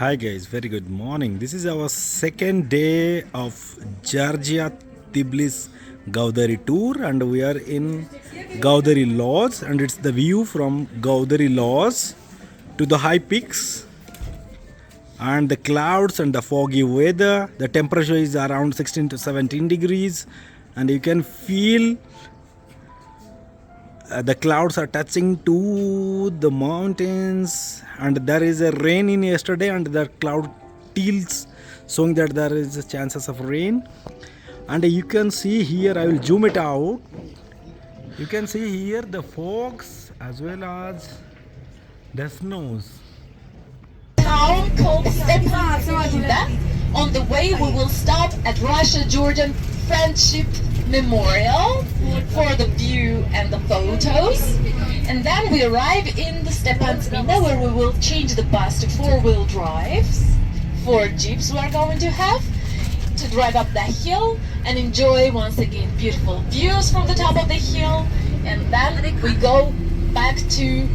Hi guys, very good morning. This is our second day of Georgia Tbilisi Gudauri tour, and we are in Gudauri Lodge, and it's the view from Gudauri Lodge to the high peaks and the clouds and the foggy weather. The temperature is around 16 to 17 degrees, and you can feel the clouds are touching to the mountains, and there is a rain in yesterday, and the cloud tilts showing that there is chances of rain. And you can see here, I will zoom it out, you can see here the fogs as well as the snows. Town called Stepantsminda. On the way we will stop at Russia-Georgian Friendship Memorial for the view and the photos, and then we arrive in the Stepantsminda, where we will change the bus to four-wheel drives. 4 jeeps we are going to have to drive up the hill and enjoy once again beautiful views from the top of the hill, and then we go back to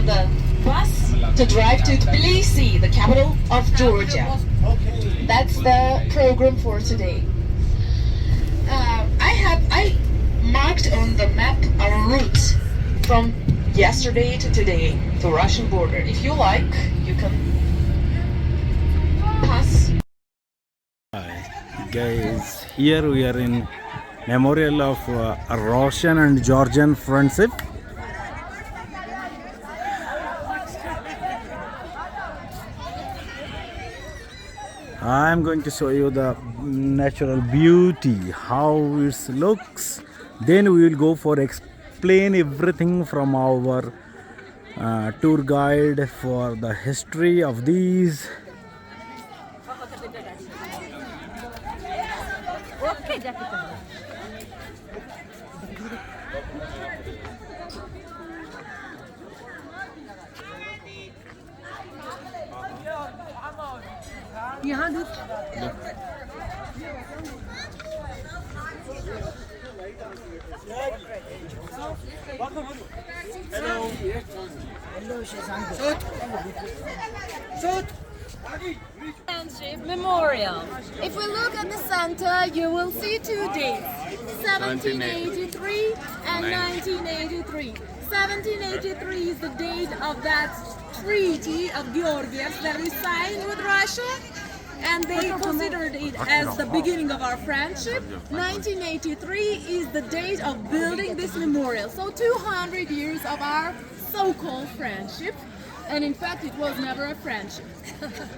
the bus to drive to Tbilisi, the capital of Georgia. That's the program for today. I marked on the map our route from yesterday to today to Russian border. If you like, you can pass. Hi guys, here we are in memorial of Russian and Georgian friendship. I'm going to show you the natural beauty, how it looks. Then we will go for explain everything from our tour guide for the history of these. Friendship Memorial. If we look at the center, you will see 2 dates, 1783 and 1983. 1783 is the date of that Treaty of Georgievsk that we signed with Russia, and they considered it as the beginning of our friendship. 1983 is the date of building this memorial. So 200 years of our so-called friendship. And in fact, it was never a friendship.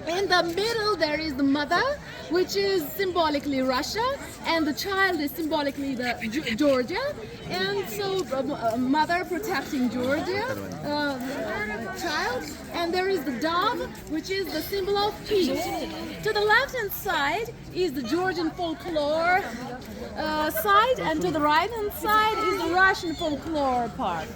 In the middle, there is the mother, which is symbolically Russia, and the child is symbolically the Georgia. And so, mother protecting Georgia, child. And there is the dove, which is the symbol of peace. To the left-hand side is the Georgian folklore side, and to the right-hand side is the Russian folklore part.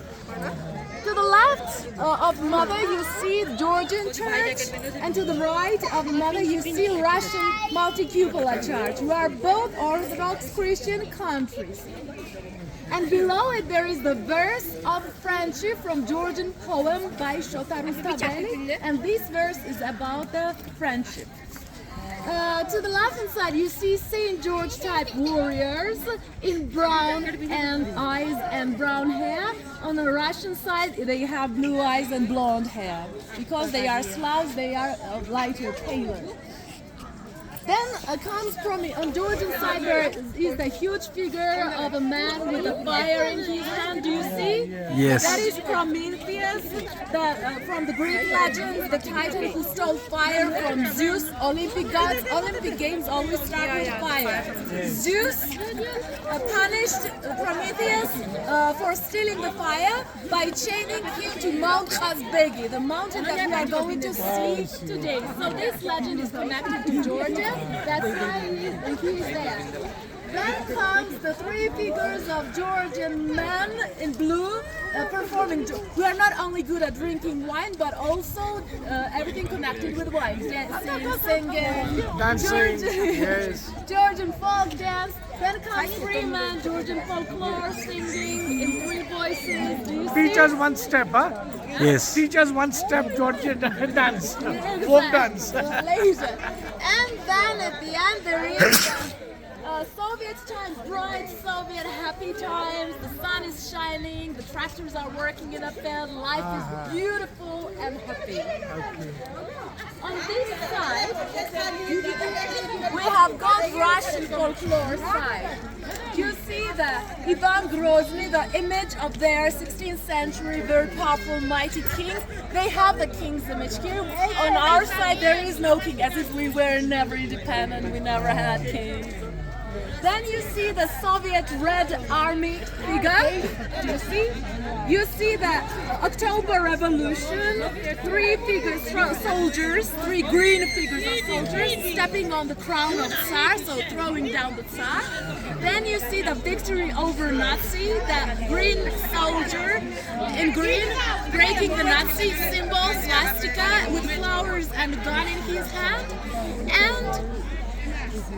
To the left of mother, you see the Georgian church, and to the right of mother, you see Russian multi-cupola church. We are both Orthodox Christian countries. And below it, there is the verse of friendship from Georgian poem by Shota Rustaveli, and this verse is about the friendship. To the left-hand side, you see St. George type warriors in brown and eyes and brown hair. On the Russian side, they have blue eyes and blonde hair. Because they are Slavs, they are lighter, paler. Then comes from on Georgian side, there is the huge figure of a man with a fire in his hand. Do you see? Yes. That is Prometheus, from the Greek legends, the titan who stole fire from Zeus. Olympic gods, Olympic games always start with fire. Zeus punished Prometheus for stealing the fire by chaining him to Mount Kazbegi, the mountain that we are going to see today. So this legend is connected to Georgia. That's why he is there. Then comes the three figures of Georgian men in blue performing. We are not only good at drinking wine, but also everything connected with wine. Dancing, singing, Dancing, Georgian, yes. Georgian folk dance. Then comes three men, Georgian folklore singing in three voices. Do you see? Teach us one step, huh? Yes. Teach us one step Georgian dance, Exactly. folk dance. Malaysia. And then at the end there is Soviet times, bright Soviet happy times. The sun is shining, the tractors are working in a field, life is beautiful and happy. On this side, we have got Russian folklore side. You see the Ivan Grozny, the image of their 16th century very powerful mighty king. They have the king's image here. On our side there is no king, as if we were never independent, we never had kings. Then you see the Soviet Red Army figure. Do you see? You see the October Revolution. Three figures, soldiers, three green figures of soldiers stepping on the crown of Tsar, so throwing down the Tsar. Then you see the victory over Nazi, the green soldier in green breaking the Nazi symbol, swastika, with flowers and a gun in his hand. And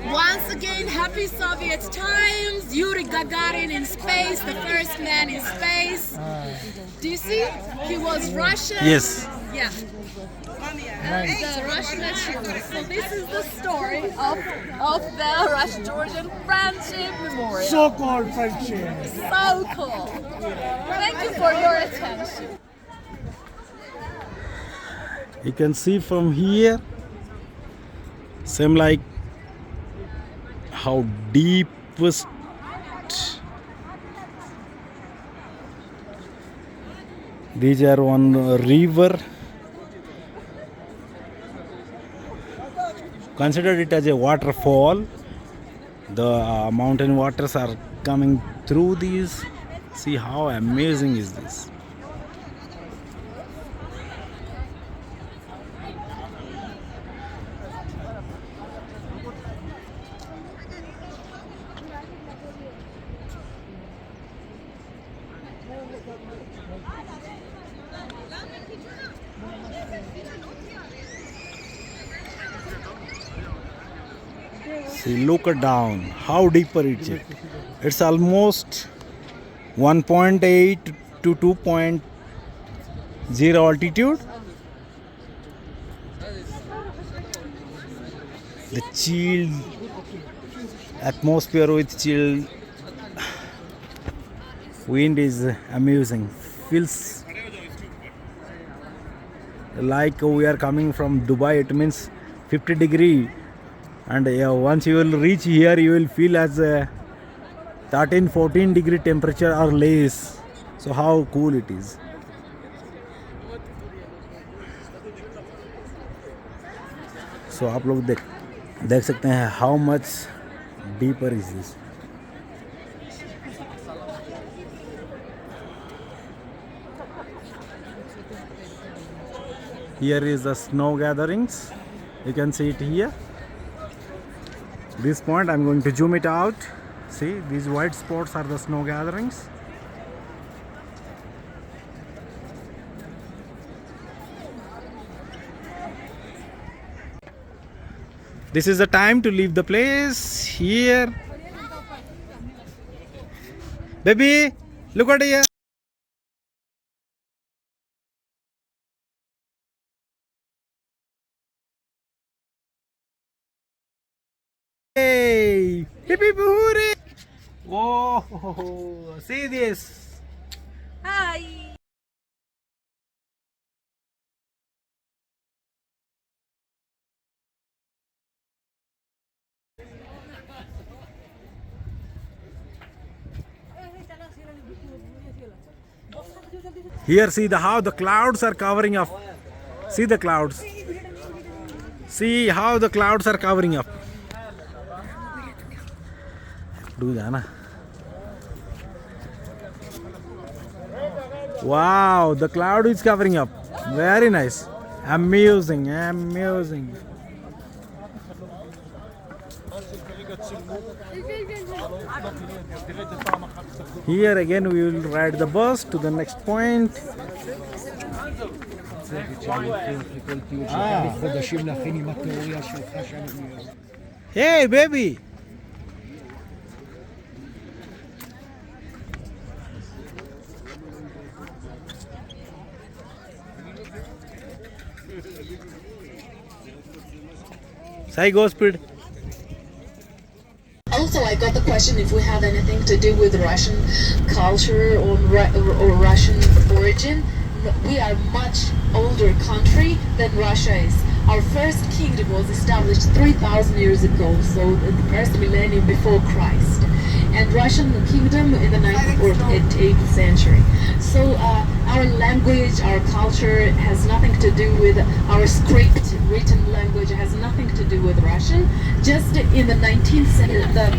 once again, happy Soviet times. Yuri Gagarin in space, the first man in space. Do you see? He was Russian. Yes. Yeah. And the Russian achievement. So this is the story of the Russian-Georgian Friendship Memorial. So-called friendship. So cool. Thank you for your attention. You can see from here, same like how deepest these are one river. Consider it as a waterfall. The mountain waters are coming through these. See how amazing is this. See, look down, how deeper it's it. It's almost 1.8 to 2.0 altitude. The chilled atmosphere with chilled wind is amusing. Feels like we are coming from Dubai. It means 50 degree. And once you will reach here, you will feel as 13-14 degree temperature or less. So how cool it is. So आप लोग देख सकते हैं how much deeper is this. Here is the snow gatherings. You can see it here. This point I'm going to zoom it out. See, these white spots are the snow gatherings. This is the time to leave the place. Here, baby, look at here. Hey, hip hip hooray! Oh, see this. Hi. Here, see how the clouds are covering up. See the clouds. See how the clouds are covering up. Do that, na? Wow, the cloud is covering up. Very nice. Amusing, amusing. Here again we will ride the bus to the next point. Hey baby! Sai, go speed. Also, I got the question if we have anything to do with Russian culture or Russian origin. We are a much older country than Russia is. Our first kingdom was established 3,000 years ago, so the first millennium before Christ. And Russian kingdom in the 9th or 8th century. So our language, our culture has nothing to do with our script, written language has nothing to do with Russian. Just in the 19th century, the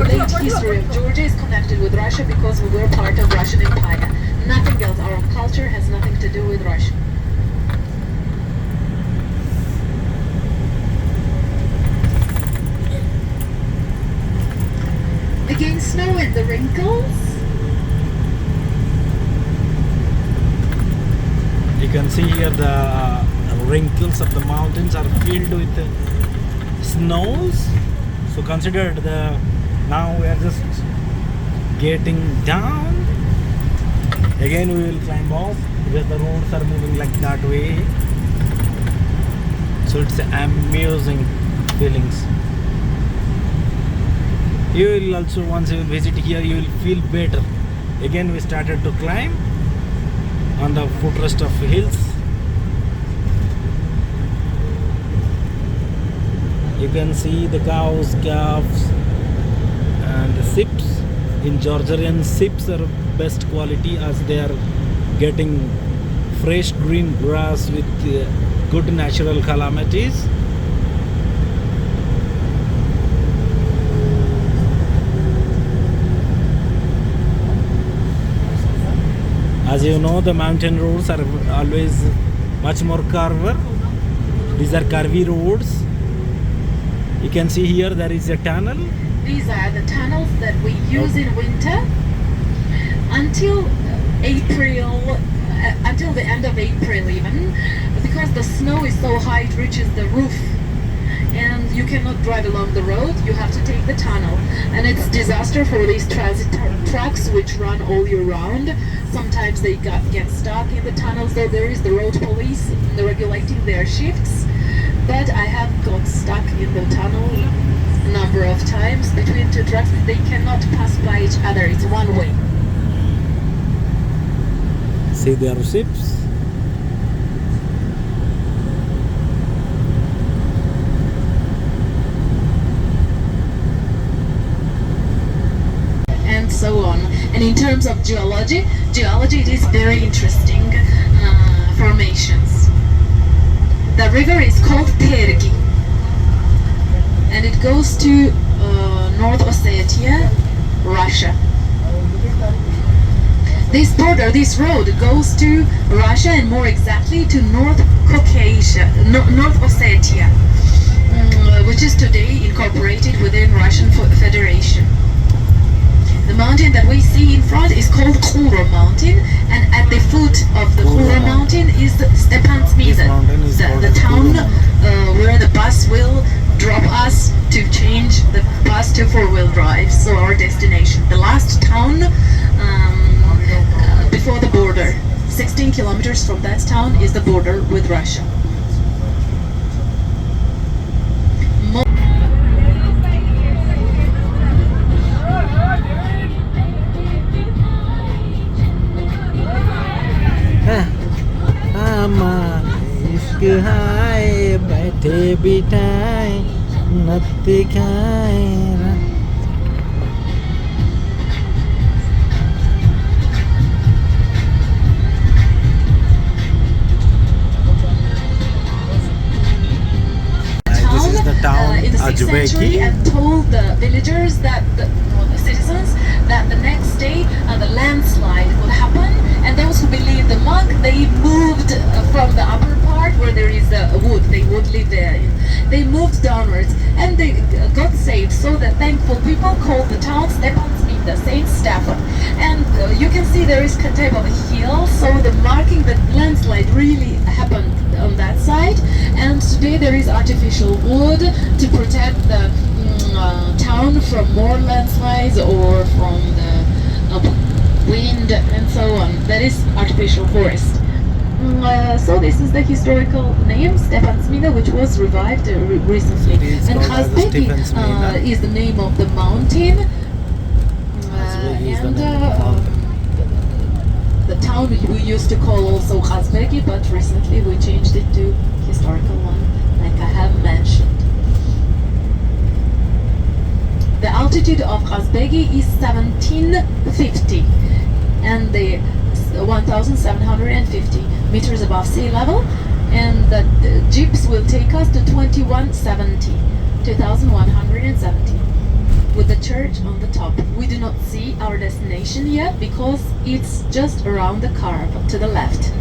late history of Georgia is connected with Russia because we were part of Russian Empire. Nothing else. Our culture has nothing to do with Russia. Again, snow and the wrinkles. You can see here the wrinkles of the mountains are filled with snows. So consider now we are just getting down. Again we will climb off because the roads are moving like that way. So it's amusing feelings. You will also, once you will visit here, you will feel better. Again we started to climb on the footrest of hills. You can see the cows, calves and the sheep. In Georgian, sheep are best quality as they are getting fresh green grass with good natural calamities. As you know, the mountain roads are always much more curvy. These are curvy roads. You can see here there is a tunnel. These are the tunnels that we use in winter until April, until the end of April even, because the snow is so high it reaches the roof and you cannot drive along the road, you have to take the tunnel. And it's disaster for these transit trucks which run all year round. Sometimes they get stuck in the tunnel, so there is the road police regulating their shifts. But I have got stuck in the tunnel a number of times between two trucks. They cannot pass by each other, it's one way. See, there are ships. And so on. And in terms of geology, it is very interesting formations. The river is called Tergi, and it goes to North Ossetia, Russia. This road goes to Russia and more exactly to North Caucasus, North Ossetia, which is today incorporated within Russian Federation. The mountain that we see in front is called Khura mountain, and at the foot of the Khura mountain is Stepantsminda, the town where the bus will drop us to change the bus to four-wheel drive, so our destination. The last town before the border. 16 kilometers from that town is the border with Russia. बैठे बिठाए नत्ते खाए. This is the town in the 6th century, and told the villagers that the citizens that the next day the landslide would happen, and those who believed the monk, they moved from the upper part where there is wood. They would live there. they moved downwards and they got saved. So the thankful people called the town Stepantsminda, Saint Stephen. And you can see there is kind of a hill, so the marking that landslide really happened on that side. And today there is artificial wood to protect the town from more landslides or from the wind and so on. That is artificial forest. So this is the historical name Stepantsminda, which was revived recently. And Khazbeki is the name of the mountain. And the town we used to call also Khazbeki, but recently we changed it to historical one, like I have mentioned. The altitude of Khazbeki is 1750 and the 1750 meters above sea level, and the jeeps will take us to 2170 with the church on the top. We do not see our destination yet because it's just around the curve to the left.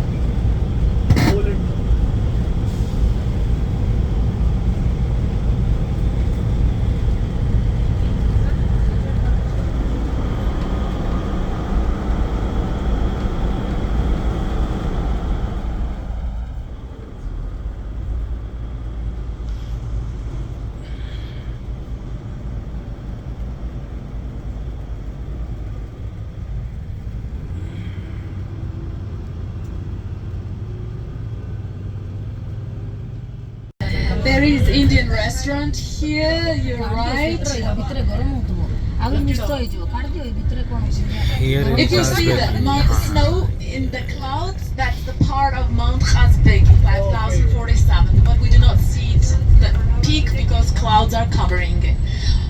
There is Indian restaurant here, you're right. Here If you see the snow in the clouds, that's the part of Mount Khazbeki, 5047. But we do not see the peak because clouds are covering it.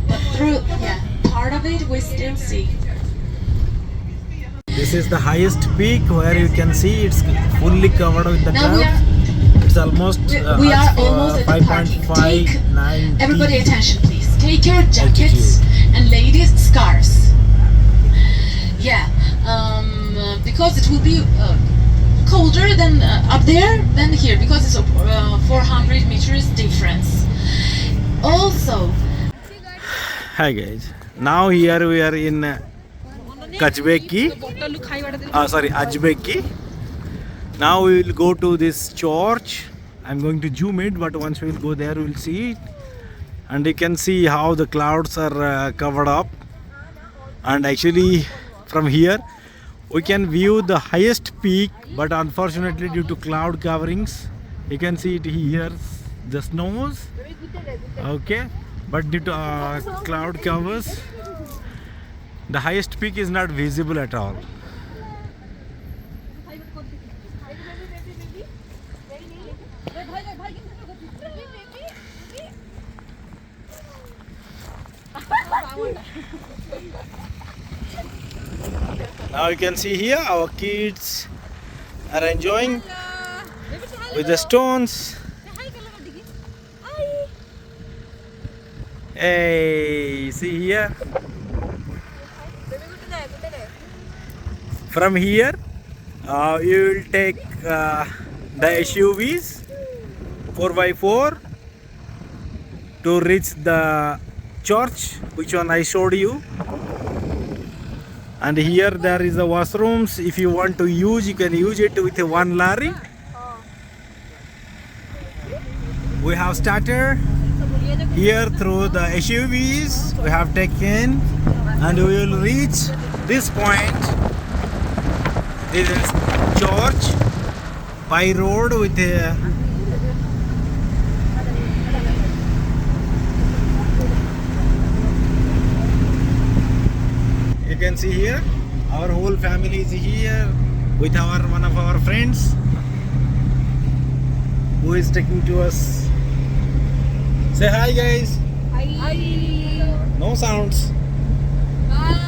But through, part of it we still see. This is the highest peak where you can see it's fully covered with the Now clouds. It's almost we are almost at the parking. Take, 5.59 everybody attention please. Take your jackets and ladies scarves. Yeah, because it will be colder than up there than here because it's 400 meters difference. Also, hi guys, now here we are in Kachbeki, Ajbeki. Now we will go to this church. I'm going to zoom it, but once we will go there, we will see it. And you can see how the clouds are covered up. And actually, from here, we can view the highest peak, but unfortunately, due to cloud coverings, you can see it here, the snows. Okay, but due to cloud covers, the highest peak is not visible at all. Now you can see here our kids are enjoying with the stones. Hey, see here. From here, you will take the SUVs 4x4 to reach the church, which one I showed you. And here there is the washrooms. If you want to use, you can use it with one lorry. We have started here through the SUVs we have taken, and we will reach this point. This is church by road with a you can see here our whole family is here with one of our friends who is taking to us. Say hi guys. Hi. No sounds. Hi.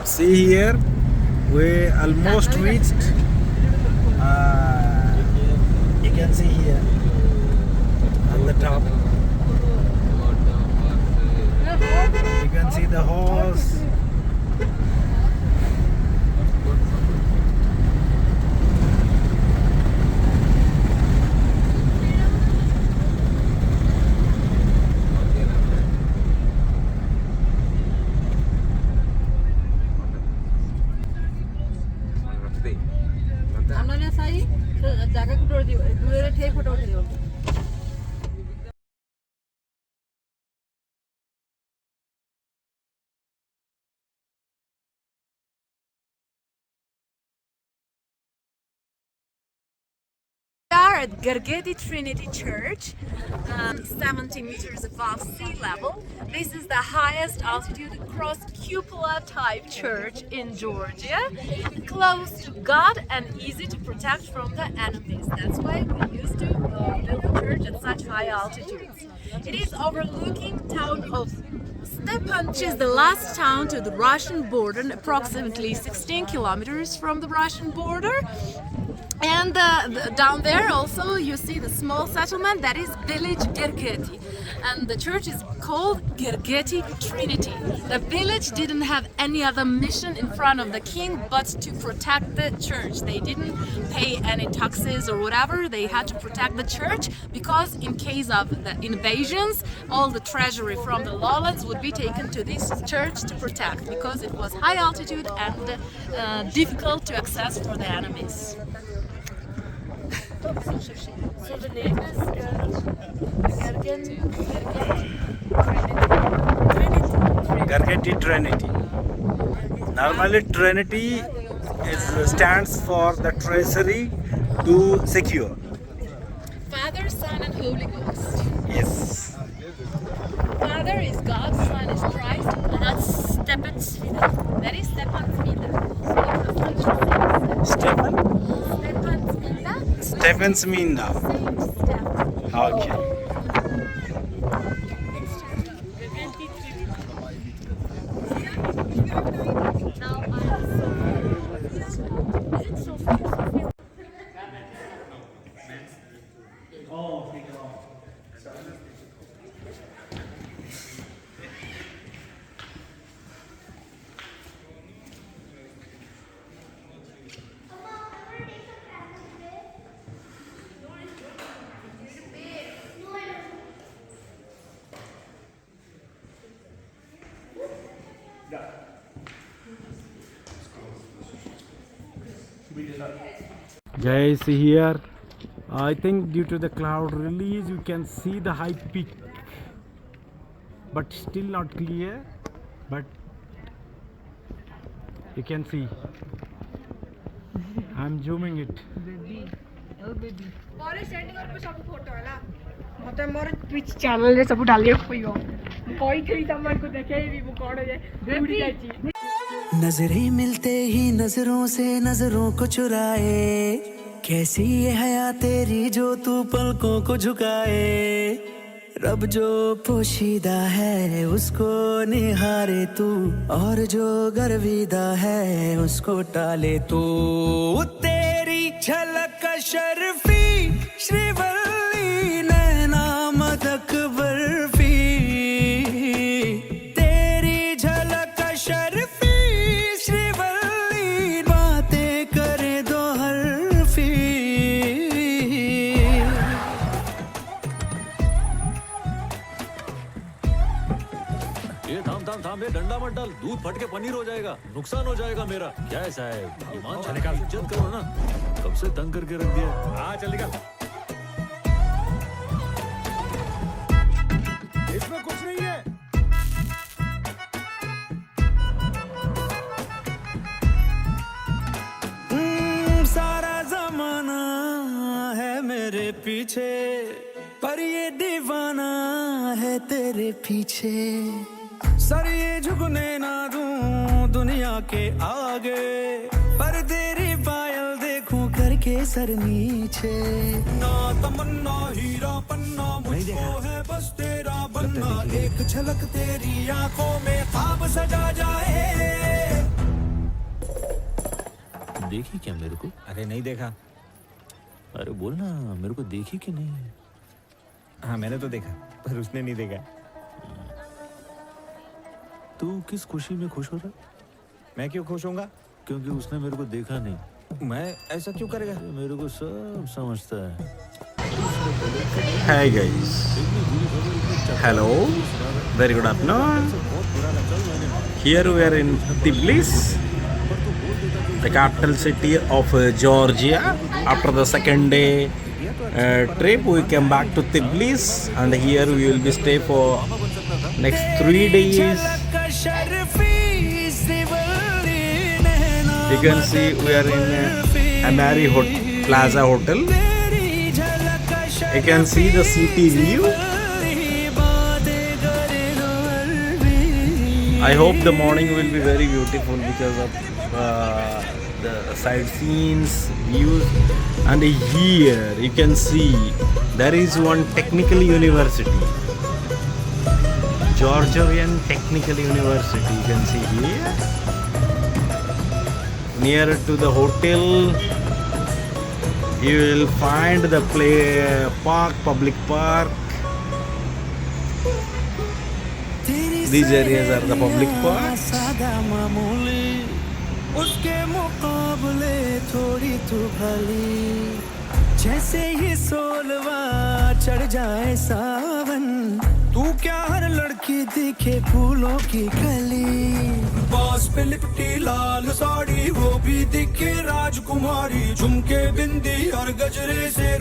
See here, we almost reached. You can see here on the top. You can see the horse. We are at Gergeti Trinity Church, 70 meters above sea level. This is the highest altitude cross cupola type church in Georgia, close to God and easy to protect from the enemies. That's why we used to build the church at such high altitudes. It is overlooking town of Stepantsminda, the last town to the Russian border, approximately 16 kilometers from the Russian border. And down there also you see the small settlement that is village Gergeti, and the church is called Gergeti Trinity. The village didn't have any other mission in front of the king but to protect the church. They didn't pay any taxes or whatever. They had to protect the church because in case of the invasions, all the treasury from the lowlands would be taken to this church to protect, because it was high altitude and difficult to access for the enemies. So the name is Gergeti Trinity. Normally, Trinity stands for the treasury to secure. Father, Son, and Holy Ghost. Yes. Father is God, Son is Christ, and that's Stepantsminda. That is Stepantsminda. Stepantsminda. Okay. Guys, here I think due to the cloud release you can see the high peak, but still not clear, but you can see. I'm zooming it. नजरें मिलते ही नजरों से नजरों को चुराए, कैसी ये हया तेरी जो तू पलकों को झुकाए। रब जो पोशीदा है उसको निहारे तू, और जो गर्विदा है उसको टाले तू। तेरी झलक शर्फी श्रीवल्ली नैना मदक बर्फी, तेरी झलक शर्फी श्रीवल्ली बातें करे दो हरफी। ये थाम ये डंडा मत डाल, दूध फट के पनीर हो जाएगा, नुकसान हो जाएगा मेरा। क्या है साहब, ईमान चले का इज्जत करो ना, कब से तंग करके रख दिया। हाँ चल निकल, इसमें कुछ नहीं है। सारा जमाना है मेरे पीछे, पर ये दीवाना है तेरे पीछे। सर ये झुकने ना दूं दुनिया के आगे, पर तेरी पायल देखूं कर के सर नीचे ना तमन्ना हीरा पन्ना मुझको है बस तेरा बनना एक झलक तेरी आंखों में ख्वाब सजा जाए देखी क्या मेरे को? अरे नहीं देखा। अरे बोलना मेरे को देखी कि नहीं? हाँ मैंने तो देखा पर उसने नहीं देखा। तू किस खुशी में खुश हो रहा? मैं क्यों खुश होऊंगा? क्योंकि उसने मेरे को देखा नहीं। मैं ऐसा क्यों करेगा? मेरे को सब समझता है। Hi guys, hello, very good afternoon. Here we are in Tbilisi, the capital city of Georgia. After the second day trip, we came back to Tbilisi, and here we will be stay for next 3 days. You can see we are in Amari Plaza Hotel. You can see the city view. I hope the morning will be very beautiful because of the sightseeing views. And here you can see there is one technical university, Georgian Technical University. You can see here near to the hotel. You will find the public park. These areas are the public parks. उसके मुकाबले थोड़ी तू भली जैसे ही सोलवा चढ़ जाए सावन तू क्या हर लड़की दिखे फूलों की कली बास पे लिपटी लाल साड़ी वो भी दिखे राजकुमारी झुमके बिंदी और गजरे से